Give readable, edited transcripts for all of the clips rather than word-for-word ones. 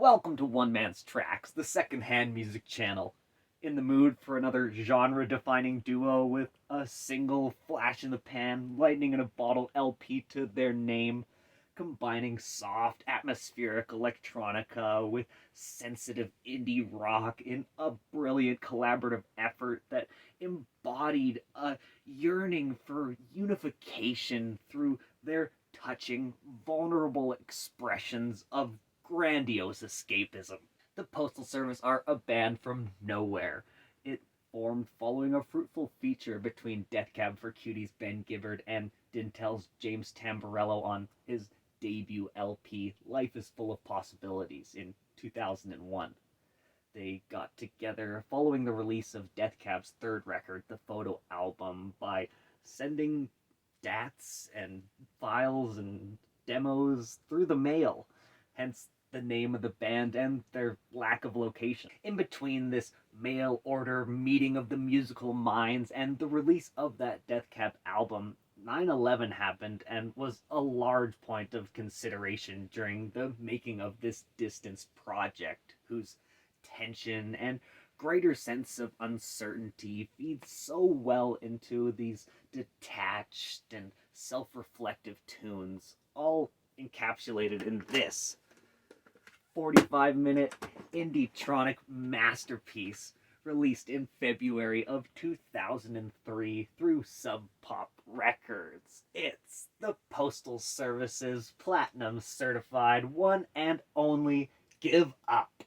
Welcome to One Man's Tracks, the second-hand music channel. In the mood for another genre-defining duo with a single flash-in-the-pan, lightning-in-a-bottle LP to their name, combining soft, atmospheric electronica with sensitive indie rock in a brilliant collaborative effort that embodied a yearning for unification through their touching, vulnerable expressions of grandiose escapism. The Postal Service are a band from nowhere. It formed following a fruitful feature between Death Cab for Cutie's Ben Gibbard and Dintel's James Tamborello on his debut LP, Life is Full of Possibilities, in 2001. They got together following the release of Death Cab's third record, the Photo Album, by sending DATs and files and demos through the mail. Hence the name of the band and their lack of location. In between this mail order meeting of the musical minds and the release of that Death Cab album, 9/11 happened and was a large point of consideration during the making of this distance project, whose tension and greater sense of uncertainty feeds so well into these detached and self-reflective tunes, all encapsulated in this 45-minute indietronic masterpiece released in February of 2003 through Sub Pop Records. It's the Postal Service's platinum certified one and only Give Up.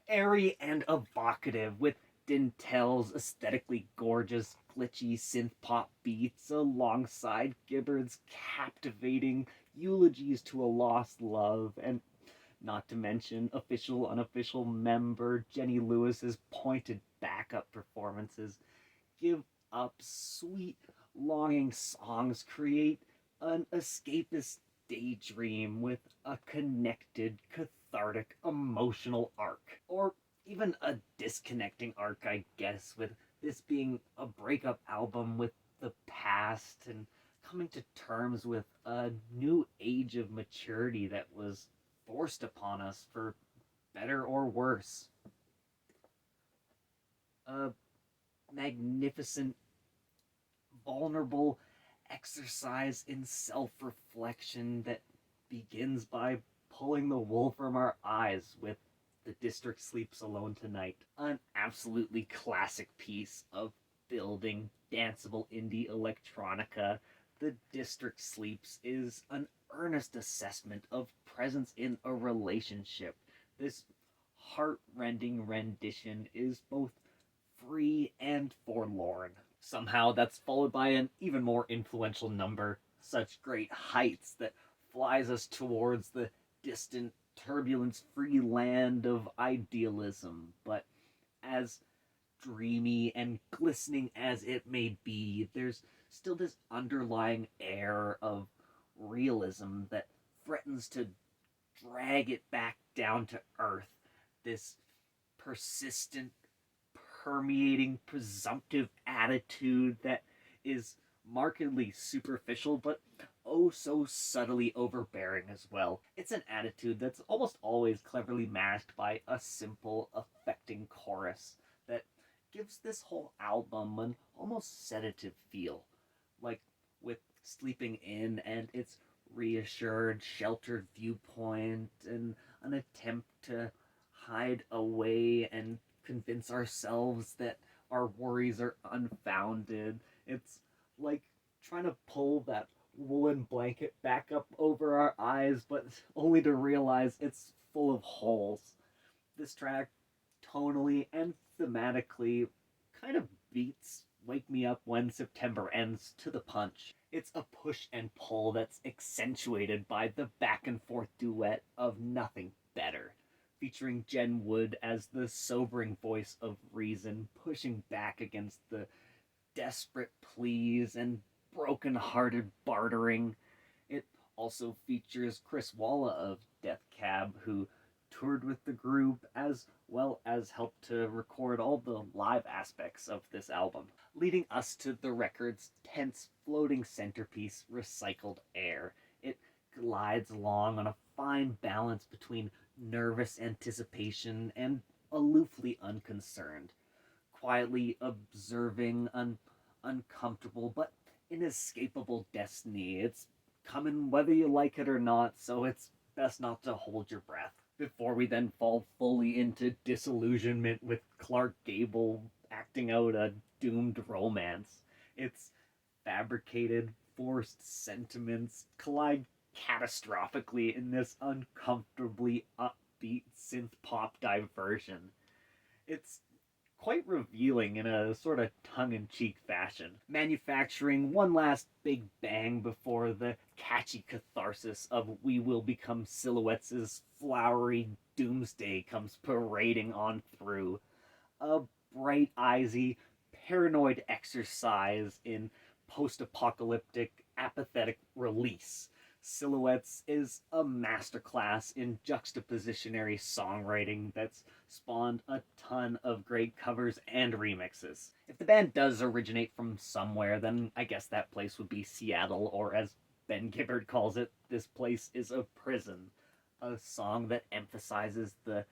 Airy and evocative, with Dintel's aesthetically gorgeous, glitchy synth-pop beats alongside Gibbard's captivating eulogies to a lost love, and not to mention official, unofficial member Jenny Lewis's pointed backup performances. Give Up sweet, longing songs create an escapist daydream with a connected, cathartic, emotional arc. Or even a disconnecting arc, I guess, with this being a breakup album with the past and coming to terms with a new age of maturity that was forced upon us for better or worse. A magnificent, vulnerable exercise in self-reflection that begins by pulling the wool from our eyes with The District Sleeps Alone Tonight. An absolutely classic piece of building danceable indie electronica. The District Sleeps is an earnest assessment of presence in a relationship. This heart-rending rendition is both free and forlorn. Somehow that's followed by an even more influential number, Such Great Heights, that flies us towards the distant, turbulence-free land of idealism. But as dreamy and glistening as it may be, there's still this underlying air of realism that threatens to drag it back down to earth. This persistent, permeating, presumptive attitude that is markedly superficial, but oh so subtly overbearing as well. It's an attitude that's almost always cleverly masked by a simple, affecting chorus that gives this whole album an almost sedative feel, like with Sleeping In and its reassured, sheltered viewpoint and an attempt to hide away and convince ourselves that our worries are unfounded. It's like trying to pull that woolen blanket back up over our eyes, but only to realize it's full of holes. This track, tonally and thematically, kind of beats Wake Me Up When September Ends to the punch. It's a push and pull that's accentuated by the back and forth duet of Nothing Better, featuring Jen Wood as the sobering voice of reason, pushing back against the desperate pleas and broken-hearted bartering. It also features Chris Walla of Death Cab, who toured with the group as well as helped to record all the live aspects of this album, leading us to the record's tense floating centerpiece, Recycled Air. It glides along on a fine balance between nervous anticipation and aloofly unconcerned, quietly observing an uncomfortable but inescapable destiny. It's coming whether you like it or not, so it's best not to hold your breath. Before we then fall fully into disillusionment with Clark Gable acting out a doomed romance. Its fabricated, forced sentiments collide catastrophically in this uncomfortably upbeat synth pop diversion. It's quite revealing in a sort of tongue-in-cheek fashion, manufacturing one last big bang before the catchy catharsis of We Will Become Silhouettes' flowery doomsday comes parading on through. A bright-eyesy, paranoid exercise in post-apocalyptic, apathetic release. Silhouettes is a masterclass in juxtapositionary songwriting that's spawned a ton of great covers and remixes. If the band does originate from somewhere, then I guess that place would be Seattle, or as Ben Gibbard calls it, this place is a prison. A song that emphasizes the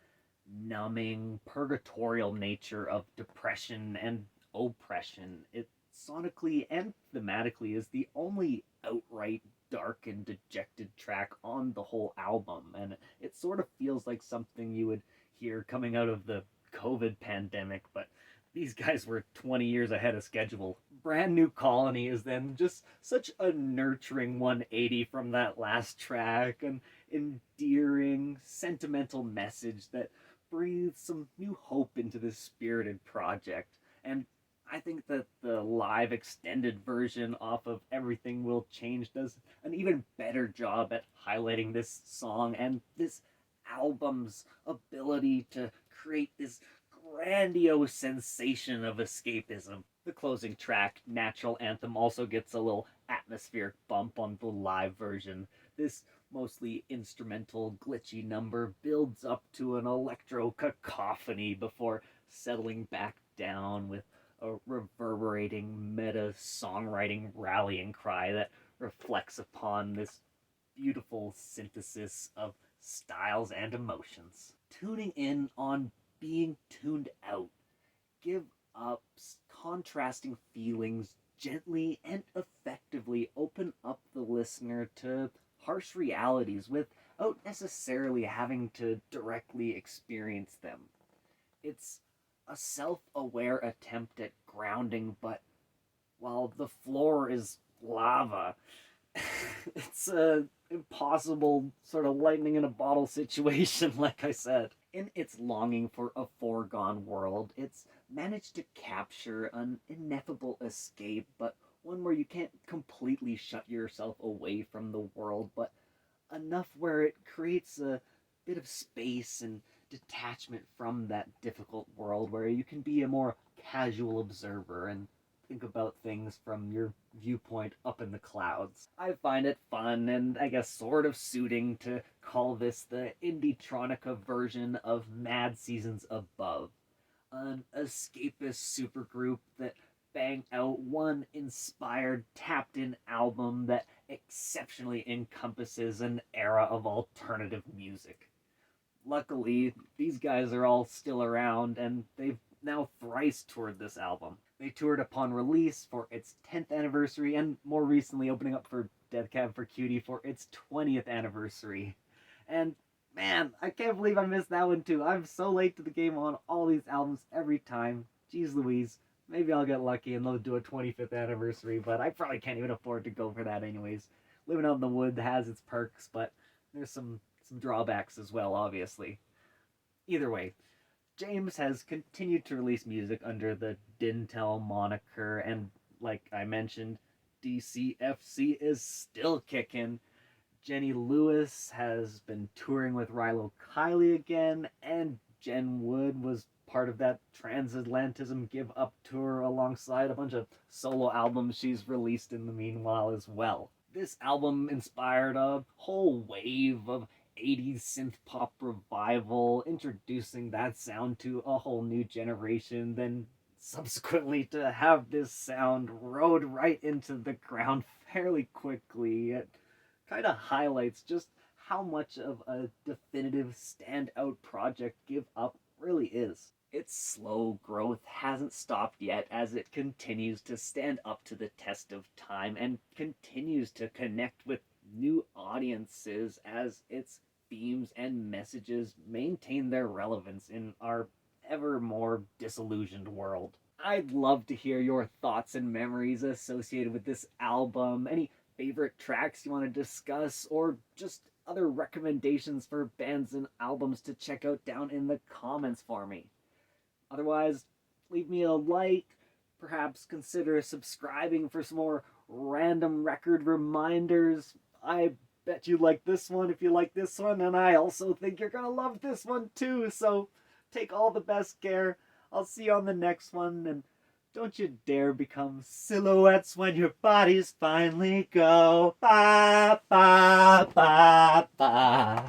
numbing, purgatorial nature of depression and oppression. It sonically and thematically is the only outright dark and dejected track on the whole album, and it sort of feels like something you would hear coming out of the COVID pandemic, but these guys were 20 years ahead of schedule. Brand New Colony is then just such a nurturing 180 from that last track, an endearing, sentimental message that breathes some new hope into this spirited project. And I think that the live extended version off of Everything Will Change does an even better job at highlighting this song and this album's ability to create this grandiose sensation of escapism. The closing track, Natural Anthem, also gets a little atmospheric bump on the live version. This mostly instrumental, glitchy number builds up to an electro cacophony before settling back down with a reverberating meta songwriting rallying cry that reflects upon this beautiful synthesis of styles and emotions. Tuning in on being tuned out. Give up contrasting feelings gently and effectively open up the listener to harsh realities without necessarily having to directly experience them. It's a self-aware attempt at grounding, but while the floor is lava, it's a impossible sort of lightning in a bottle situation, like I said. In its longing for a foregone world, it's managed to capture an ineffable escape, but one where you can't completely shut yourself away from the world, but enough where it creates a bit of space and detachment from that difficult world where you can be a more casual observer and think about things from your viewpoint up in the clouds. I find it fun and I guess sort of suiting to call this the indietronica version of Mad Seasons Above, an escapist supergroup that bang out one inspired, tapped in album that exceptionally encompasses an era of alternative music. Luckily, these guys are all still around and they've now thrice toured this album. They toured upon release for its 10th anniversary and more recently opening up for Death Cab for Cutie for its 20th anniversary. And man, I can't believe I missed that one too. I'm so late to the game on all these albums every time. Jeez Louise. Maybe I'll get lucky and they'll do a 25th anniversary, but I probably can't even afford to go for that anyways. Living out in the wood has its perks, but there's some drawbacks as well, obviously. Either way, James has continued to release music under the Dintel moniker, and like I mentioned, DCFC is still kicking. Jenny Lewis has been touring with Rilo Kiley again, and Jen Wood was part of that Transatlantism Give Up tour alongside a bunch of solo albums she's released in the meanwhile as well. This album inspired a whole wave of 80s synth pop revival, introducing that sound to a whole new generation, then subsequently to have this sound rode right into the ground fairly quickly. It kind of highlights just how much of a definitive standout project Give Up really is. Its slow growth hasn't stopped yet as it continues to stand up to the test of time and continues to connect with new audiences as its themes and messages maintain their relevance in our ever more disillusioned world. I'd love to hear your thoughts and memories associated with this album, any favorite tracks you want to discuss, or just other recommendations for bands and albums to check out down in the comments for me. Otherwise, leave me a like, perhaps consider subscribing for some more random record reminders. I bet you like this one if you like this one, and I also think you're gonna love this one too, so take all the best care. I'll see you on the next one, and don't you dare become silhouettes when your bodies finally go. Ba, ba, ba, ba.